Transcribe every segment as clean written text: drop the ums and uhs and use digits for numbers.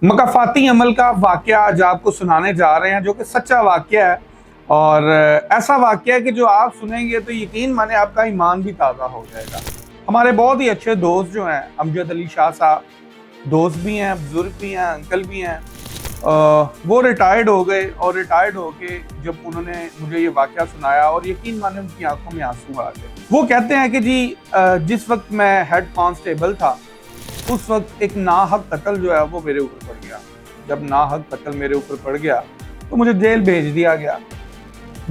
मकाफाती अमल का वाक़या आज आपको सुनाने जा रहे हैं जो कि सच्चा वाक़या है और ऐसा वाक़या है कि जो आप सुनेंगे तो यकीन माने आपका ईमान भी ताज़ा हो जाएगा। हमारे बहुत ही अच्छे दोस्त जो हैं अमजद अली शाह साहब, दोस्त भी हैं, बुज़ुर्ग भी हैं, अंकल भी हैं। वो रिटायर्ड हो गए और रिटायर्ड होके जब उन्होंने मुझे ये वाक़या सुनाया और यकीन माने उनकी आंखों में आंसू आ गए। वो कहते हैं कि जी जिस वक्त मैं हेड कांस्टेबल था उस वक्त एक नाहक कत्ल जो है वो मेरे ऊपर पड़ गया। जब नाहक कत्ल मेरे ऊपर पड़ गया तो मुझे जेल भेज दिया गया।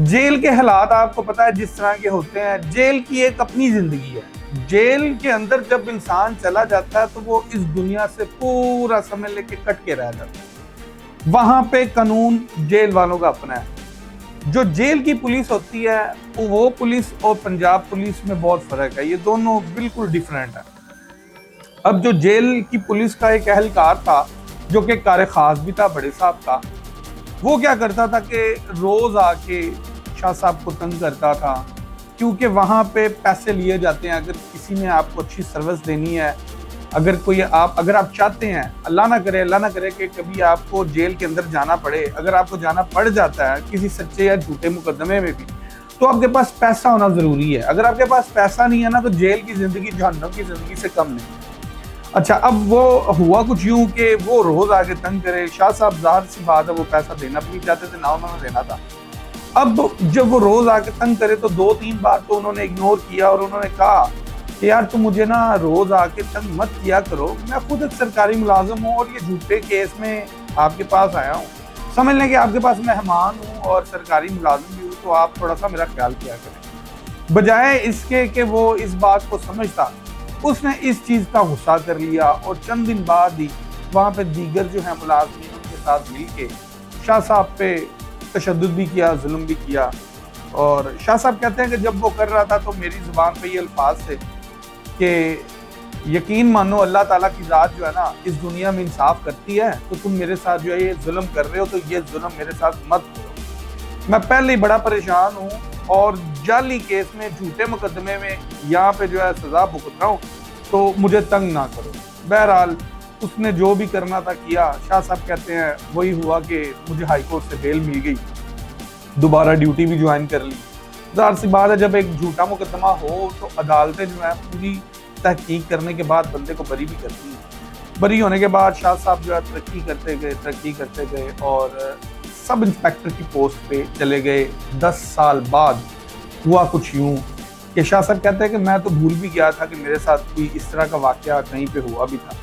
जेल के हालात आपको पता है जिस तरह के होते हैं। जेल की एक अपनी जिंदगी है। जेल के अंदर जब इंसान चला जाता है तो वो इस दुनिया से पूरा समय लेके कट के रह जाता है। वहां पे कानून जेल वालों का अपना है। जो जेल की पुलिस होती है वो पुलिस और पंजाब पुलिस में बहुत फर्क है। ये दोनों बिल्कुल डिफरेंट है। अब जो जेल की पुलिस का एक अहलकार था जो कि कार खास भी था, बड़े साहब का, वो क्या करता था कि रोज आके शाह साहब को तंग करता था, क्योंकि वहाँ पे पैसे लिए जाते हैं। अगर किसी ने आपको अच्छी सर्विस देनी है, अगर आप चाहते हैं, अल्लाह ना करे कि कभी आपको जेल के अंदर जाना पड़े, अगर आपको जाना पड़ जाता है किसी सच्चे या झूठे मुकदमे में भी, तो आपके पास पैसा होना जरूरी है। अगर आपके पास पैसा नहीं है ना तो जेल की जिंदगी जहन्नम की जिंदगी से कम नहीं। अच्छा, अब वो हुआ कुछ यूं कि वो रोज आके तंग करे। शाह साहब ज़ाहिर सी बात है वो पैसा देना भी नहीं चाहते थे, ना उन्होंने देना था। अब जब वो रोज आके तंग करे तो 2-3 बार तो उन्होंने इग्नोर किया और उन्होंने कहा कि यार तुम मुझे ना रोज आके तंग मत किया करो, मैं खुद एक सरकारी मुलाजिम हूँ और ये झूठे केस में आपके पास आया हूँ। समझ लें कि आपके पास मेहमान हूँ और सरकारी मुलाजिम भी हूँ, तो आप थोड़ा सा मेरा ख्याल किया करें। बजाय इसके कि वो इस बात को समझता, उसने इस चीज़ का गुस्सा कर लिया और चंद दिन बाद ही वहाँ पे दीगर जो है मुलाज़मीन उनके साथ मिल के शाह साहब पे तशद्दुद भी किया, जुल्म भी किया। और शाह साहब कहते हैं कि जब वो कर रहा था तो मेरी ज़ुबान पे ये अल्फाज थे कि यकीन मानो अल्लाह ताला की ज़ात जो है ना इस दुनिया में इंसाफ करती है, तो तुम मेरे साथ जो है ये जुल्म कर रहे हो, तो ये जुल्म मेरे साथ मत करो। मैं पहले ही बड़ा परेशान हूँ और जाली केस में, झूठे मुकदमे में यहाँ पे जो है सजा भुगत रहा हूँ, तो मुझे तंग ना करो। बहरहाल उसने जो भी करना था किया। शाह साहब कहते हैं वही हुआ कि मुझे हाई कोर्ट से बेल मिल गई, दोबारा ड्यूटी भी ज्वाइन कर ली। ज़ाहिर सी बात है जब एक झूठा मुकदमा हो तो अदालतें जो है पूरी तहकीक करने के बाद बंदे को बरी भी करती हैं। बरी होने के बाद शाह साहब जो है तरक्की करते गए और सब इंस्पेक्टर की पोस्ट पे चले गए। 10 साल बाद हुआ कुछ यूं कि शाह साहब कहते हैं कि मैं तो भूल भी गया था कि मेरे साथ कोई इस तरह का वाकया कहीं पे हुआ भी था।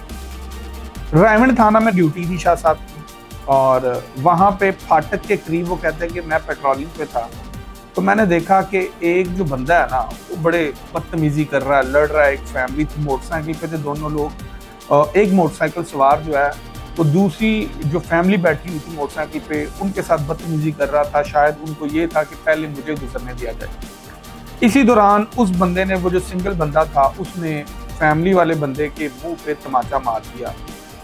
रायमंड थाना में ड्यूटी थी शाह साहब की और वहाँ पे फाटक के करीब वो कहते हैं कि मैं पेट्रोलिंग पे था, तो मैंने देखा कि एक जो बंदा है ना वो बड़े बदतमीजी कर रहा है, लड़ रहा है। एक फैमिली थी, मोटरसाइकिल पे थे दोनों लोग। एक मोटरसाइकिल सवार जो है तो दूसरी जो फैमिली बैठी हुई थी मोटरसाइकिल पे उनके साथ बदतमीजी कर रहा था। शायद उनको ये था कि पहले मुझे गुजरने दिया जाए। इसी दौरान उस बंदे ने, वो जो सिंगल बंदा था, उसने फैमिली वाले बंदे के मुंह पे तमाचा मार दिया।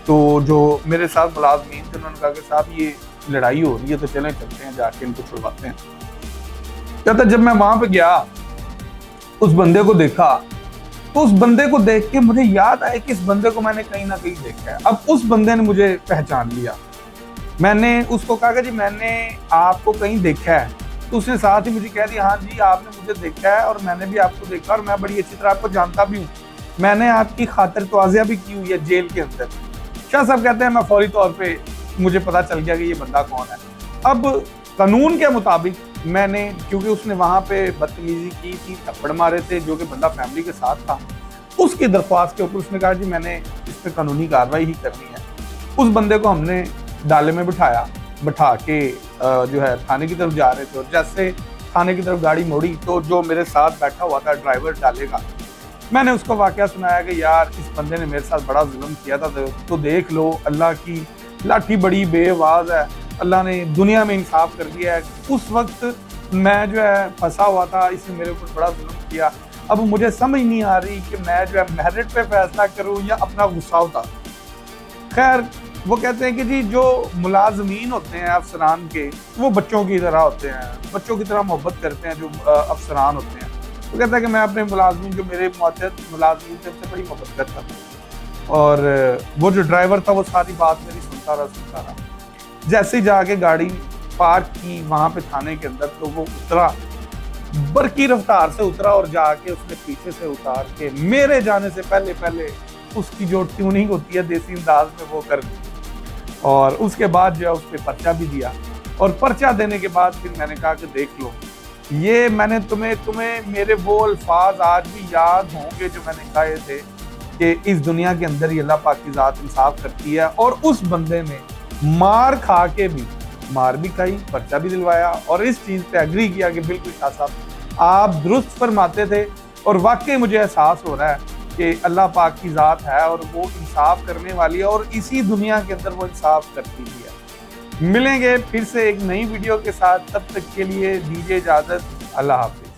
तो जो मेरे साथ मुलाजमीन थे उन्होंने कहा कि साहब ये लड़ाई हो रही है तो चलते हैं जाके इनको छुड़वाते हैं। कहता जब मैं वहां पे गया उस बंदे को देखा तो उस बंदे को देख के मुझे याद आया कि इस बंदे को मैंने कहीं ना कहीं देखा है। अब उस बंदे ने मुझे पहचान लिया। मैंने उसको कहा कि जी मैंने आपको कहीं देखा है, तो उसने साथ ही मुझे कह दिया हाँ जी आपने मुझे देखा है और मैंने भी आपको देखा और मैं बड़ी अच्छी तरह आपको जानता भी हूँ, मैंने आपकी खातिर तवाज़िया भी की हुई है जेल के अंदर। शाह साहब कहते हैं मैं फौरी तौर पे मुझे पता चल गया कि ये बंदा कौन है। अब कानून के मुताबिक मैंने, क्योंकि उसने वहाँ पे बदतमीजी की थी, थप्पड़ मारे थे, जो कि बंदा फैमिली के साथ था, उसकी दरख्वास्त के ऊपर उसने कहा जी मैंने इस पर कानूनी कार्रवाई ही करनी है। उस बंदे को हमने डाले में बैठा के जो है थाने की तरफ जा रहे थे और जैसे थाने की तरफ गाड़ी मोड़ी तो जो मेरे साथ बैठा हुआ था ड्राइवर डालेगा, मैंने उसको वाकया सुनाया कि यार इस बंदे ने मेरे साथ बड़ा जुल्म किया था, तो देख लो अल्लाह की लाठी बड़ी बेआवाज़ है, अल्लाह ने दुनिया में इंसाफ कर दिया है। उस वक्त मैं जो है फंसा हुआ था, इसने मेरे ऊपर बड़ा जुल्म किया। अब मुझे समझ नहीं आ रही कि मैं जो है मेरिट पे फैसला करूं या अपना गुस्सा उतारूं। खैर वो कहते हैं कि जी जो मुलाजमीन होते हैं अफसरान के, वो बच्चों की तरह होते हैं, बच्चों की तरह मोहब्बत करते हैं जो अफसरान होते हैं। वो कहता है कि मैं अपने मुलाजमीन, जो मेरे मुअत्तद मुलाजमीन थे, उनसे बड़ी मोहब्बत करता था। اور وہ جو ڈرائیور تھا وہ ساری بات میری سنتا رہا. جیسے ہی جا کے گاڑی پارک کی وہاں پہ تھانے کے اندر تو وہ اترا، برقی رفتار سے اترا اور جا کے اس نے پیچھے سے اتار کے میرے جانے سے پہلے اس کی جو ٹیوننگ ہوتی ہے دیسی انداز میں وہ کر دی. اور اس کے بعد جو ہے اس پہ پرچہ بھی دیا. اور پرچہ دینے کے بعد پھر میں نے کہا کہ دیکھ لو، یہ میں نے تمہیں میرے وہ الفاظ آج بھی یاد ہوں گے جو میں نے کہے تھے کہ اس دنیا کے اندر ہی اللہ پاک کی ذات انصاف کرتی ہے. اور اس بندے نے مار کھا کے بھی، مار بھی کھائی، پرچہ بھی دلوایا اور اس چیز پہ اگری کیا کہ بالکل شاہ صاحب آپ درست فرماتے تھے. اور واقعی مجھے احساس ہو رہا ہے کہ اللہ پاک کی ذات ہے اور وہ انصاف کرنے والی ہے اور اسی دنیا کے اندر وہ انصاف کرتی بھی ہے. ملیں گے پھر سے ایک نئی ویڈیو کے ساتھ، تب تک کے لیے دیجیے اجازت. اللہ حافظ.